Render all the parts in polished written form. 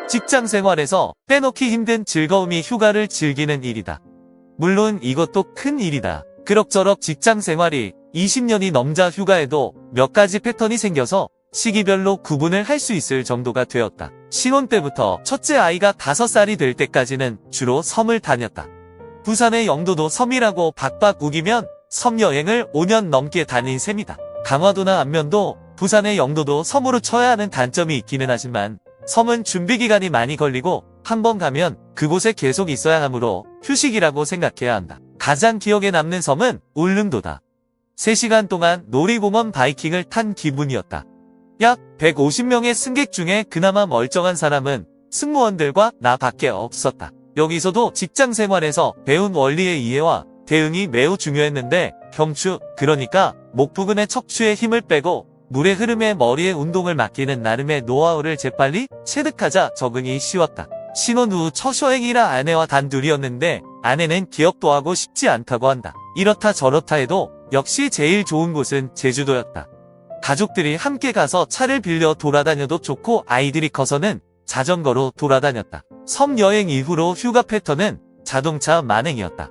직장 생활에서 빼놓기 힘든 즐거움이 휴가를 즐기는 일이다. 물론 이것도 큰 일이다. 그럭저럭 직장 생활이 20년이 넘자 휴가에도 몇 가지 패턴이 생겨서 시기별로 구분을 할 수 있을 정도가 되었다. 신혼 때부터 첫째 아이가 5살이 될 때까지는 주로 섬을 다녔다. 부산의 영도도 섬이라고 박박 우기면 섬 여행을 5년 넘게 다닌 셈이다. 강화도나 안면도 부산의 영도도 섬으로 쳐야 하는 단점이 있기는 하지만 섬은 준비기간이 많이 걸리고 한번 가면 그곳에 계속 있어야 하므로 휴식이라고 생각해야 한다. 가장 기억에 남는 섬은 울릉도다. 3시간 동안 놀이공원 바이킹을 탄 기분이었다. 약 150명의 승객 중에 그나마 멀쩡한 사람은 승무원들과 나밖에 없었다. 여기서도 직장 생활에서 배운 원리의 이해와 대응이 매우 중요했는데 경추, 그러니까 목 부근의 척추에 힘을 빼고 물의 흐름에 머리에 운동을 맡기는 나름의 노하우를 재빨리 체득하자 적응이 쉬웠다. 신혼 후 첫 여행이라 아내와 단둘이었는데 아내는 기억도 하고 싶지 않다고 한다. 이렇다 저렇다 해도 역시 제일 좋은 곳은 제주도였다. 가족들이 함께 가서 차를 빌려 돌아다녀도 좋고 아이들이 커서는 자전거로 돌아다녔다. 섬 여행 이후로 휴가 패턴은 자동차 만행이었다.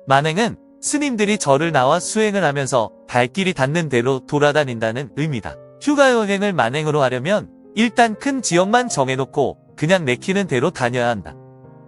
만행은 스님들이 절을 나와 수행을 하면서 발길이 닿는 대로 돌아다닌다는 의미다. 휴가 여행을 만행으로 하려면 일단 큰 지역만 정해놓고 그냥 내키는 대로 다녀야 한다.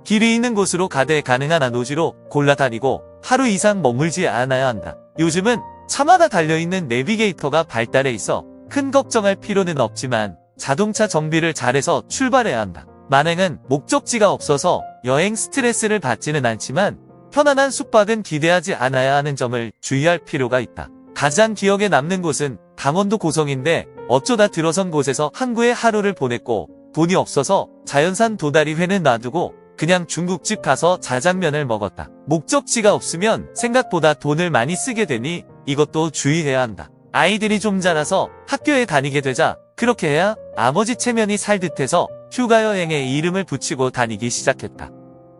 길이 있는 곳으로 가되 가능한 안오지로 골라다니고 하루 이상 머물지 않아야 한다. 요즘은 차마다 달려있는 내비게이터가 발달해 있어 큰 걱정할 필요는 없지만 자동차 정비를 잘해서 출발해야 한다. 만행은 목적지가 없어서 여행 스트레스를 받지는 않지만 편안한 숙박은 기대하지 않아야 하는 점을 주의할 필요가 있다. 가장 기억에 남는 곳은 강원도 고성인데 어쩌다 들어선 곳에서 항구에 하루를 보냈고 돈이 없어서 자연산 도다리회는 놔두고 그냥 중국집 가서 자장면을 먹었다. 목적지가 없으면 생각보다 돈을 많이 쓰게 되니 이것도 주의해야 한다. 아이들이 좀 자라서 학교에 다니게 되자 그렇게 해야 아버지 체면이 살듯해서 휴가 여행에 이름을 붙이고 다니기 시작했다.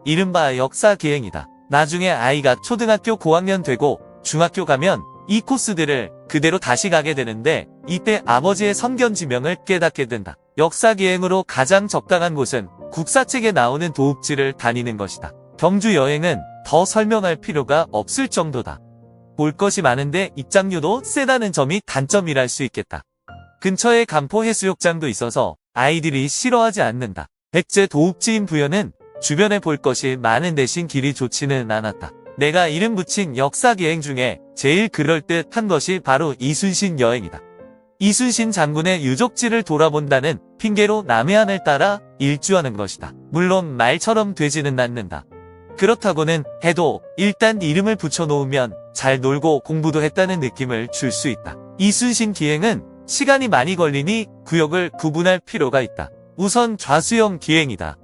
이른바 역사기행이다. 나중에 아이가 초등학교 고학년 되고 중학교 가면 이 코스들을 그대로 다시 가게 되는데 이때 아버지의 선견지명을 깨닫게 된다. 역사기행으로 가장 적당한 곳은 국사책에 나오는 도읍지를 다니는 것이다. 경주 여행은 더 설명할 필요가 없을 정도다. 볼 것이 많은데 입장료도 세다는 점이 단점이랄 수 있겠다. 근처에 간포 해수욕장도 있어서 아이들이 싫어하지 않는다. 백제 도읍지인 부여는 주변에 볼 것이 많은 대신 길이 좋지는 않았다. 내가 이름 붙인 역사기행 중에 제일 그럴듯한 것이 바로 이순신 여행이다. 이순신 장군의 유적지를 돌아본다는 핑계로 남해안을 따라 일주하는 것이다. 물론 말처럼 되지는 않는다. 그렇다고는 해도 일단 이름을 붙여놓으면 잘 놀고 공부도 했다는 느낌을 줄 수 있다. 이순신 기행은 시간이 많이 걸리니 구역을 구분할 필요가 있다. 우선 좌수영 기행이다.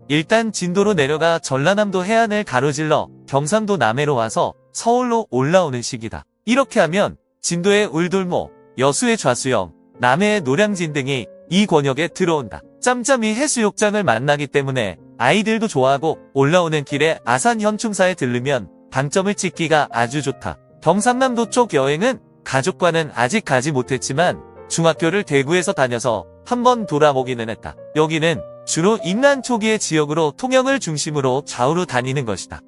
일단 진도로 내려가 전라남도 해안을 가로질러 경상도 남해로 와서 서울로 올라오는 식이다. 이렇게 하면 진도의 울돌모, 여수의 좌수영, 남해의 노량진 등이 이 권역에 들어온다. 짬짬이 해수욕장을 만나기 때문에 아이들도 좋아하고 올라오는 길에 아산 현충사에 들르면 방점을 찍기가 아주 좋다. 경상남도 쪽 여행은 가족과는 아직 가지 못했지만 중학교를 대구에서 다녀서 한번 돌아보기는 했다. 여기는 주로 임난 초기의 지역으로 통영을 중심으로 좌우로 다니는 것이다.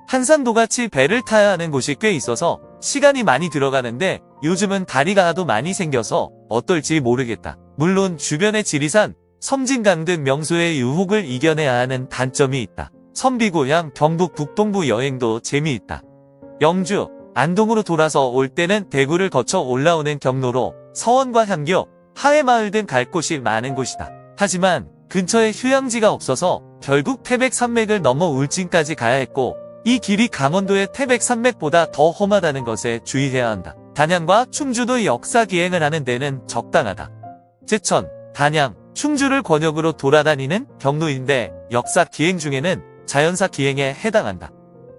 한산도같이 배를 타야 하는 곳이 꽤 있어서 시간이 많이 들어가는데 요즘은 다리가 하도 많이 생겨서 어떨지 모르겠다. 물론 주변의 지리산, 섬진강 등 명소의 유혹을 이겨내야 하는 단점이 있다. 선비고향 경북 북동부 여행도 재미있다. 영주, 안동으로 돌아서 올 때는 대구를 거쳐 올라오는 경로로 서원과 향교, 하회마을 등 갈 곳이 많은 곳이다. 하지만 근처에 휴양지가 없어서 결국 태백산맥을 넘어 울진까지 가야 했고 이 길이 강원도의 태백산맥보다 더 험하다는 것에 주의해야 한다. 단양과 충주도 역사기행을 하는 데는 적당하다. 제천, 단양, 충주를 권역으로 돌아다니는 경로인데 역사기행 중에는 자연사기행에 해당한다.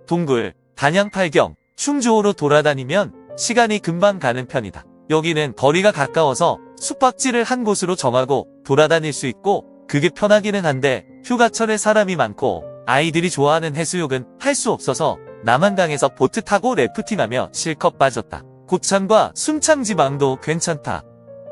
동굴, 단양 팔경, 충주호로 돌아다니면 시간이 금방 가는 편이다. 여기는 거리가 가까워서 숙박지를 한 곳으로 정하고 돌아다닐 수 있고 그게 편하기는 한데 휴가철에 사람이 많고 아이들이 좋아하는 해수욕은 할 수 없어서 남한강에서 보트 타고 래프팅하며 실컷 빠졌다. 고창과 순창지방도 괜찮다.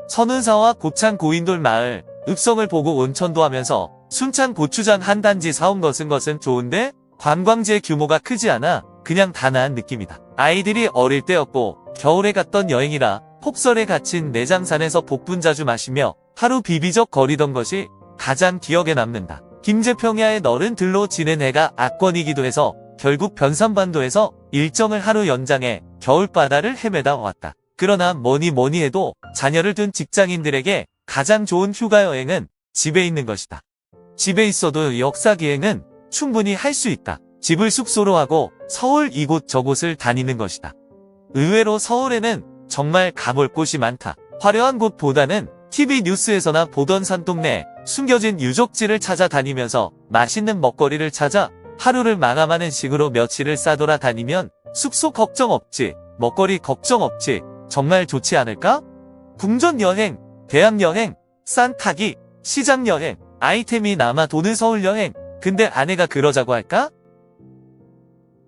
선운사와 고창 고인돌 마을, 읍성을 보고 온천도 하면서 순창 고추장 한 단지 사온 것은 좋은데 관광지의 규모가 크지 않아 그냥 단아한 느낌이다. 아이들이 어릴 때였고 겨울에 갔던 여행이라 폭설에 갇힌 내장산에서 복분자주 마시며 하루 비비적 거리던 것이 가장 기억에 남는다. 김제평야의 너른 들로 지낸 해가 악권이기도 해서 결국 변산반도에서 일정을 하루 연장해 겨울바다를 헤매다 왔다. 그러나 뭐니 해도 자녀를 둔 직장인들에게 가장 좋은 휴가 여행은 집에 있는 것이다. 집에 있어도 역사기행은 충분히 할 수 있다. 집을 숙소로 하고 서울 이곳 저곳을 다니는 것이다. 의외로 서울에는 정말 가볼 곳이 많다. 화려한 곳보다는 TV 뉴스에서나 보던 산동네 숨겨진 유적지를 찾아다니면서 맛있는 먹거리를 찾아 하루를 마감하는 식으로 며칠을 싸돌아 다니면 숙소 걱정 없지, 먹거리 걱정 없지, 정말 좋지 않을까? 궁전 여행, 대학 여행, 싼 타기, 시장 여행, 아이템이 남아 도는 서울 여행. 근데 아내가 그러자고 할까?